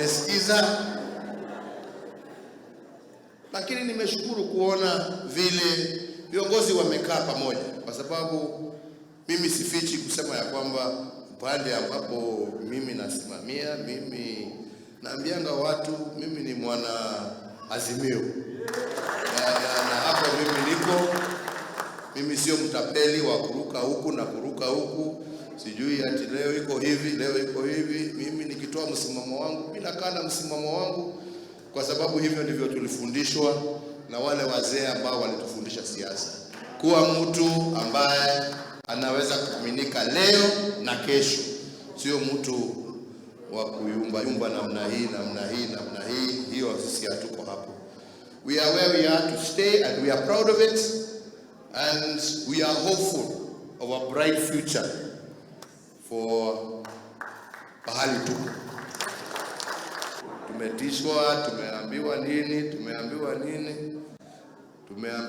wamesikiza. Lakini nimeshukuru kuona vile viongozi wamekaa pamoja, kwa sababu mimi sifichi kusema ya kwamba upande ambapo mimi nasimamia, mimi naambianga watu mimi ni mwana Azimio. Na hapo mimi niko, mimi sio mtapeli wa kuruka huku na kuruka huku, sijui ati leo iko hivi, leo iko hivi. Mimi nikitoa msimamo wangu, mimi nakaa na msimamo wangu, kwa sababu hivyo ndivyo tulifundishwa na wale wazee ambao walitufundisha siasa. Kuwa mtu ambaye anaweza kuaminika leo na kesho, sio mtu wa kuyumba namna hii. Hiyo sisi hatuko hapo. We are where we are to stay, and we are proud of it, and we are hopeful of a bright future for pahali tuko. Tumetishwa, tumeambiwa nini,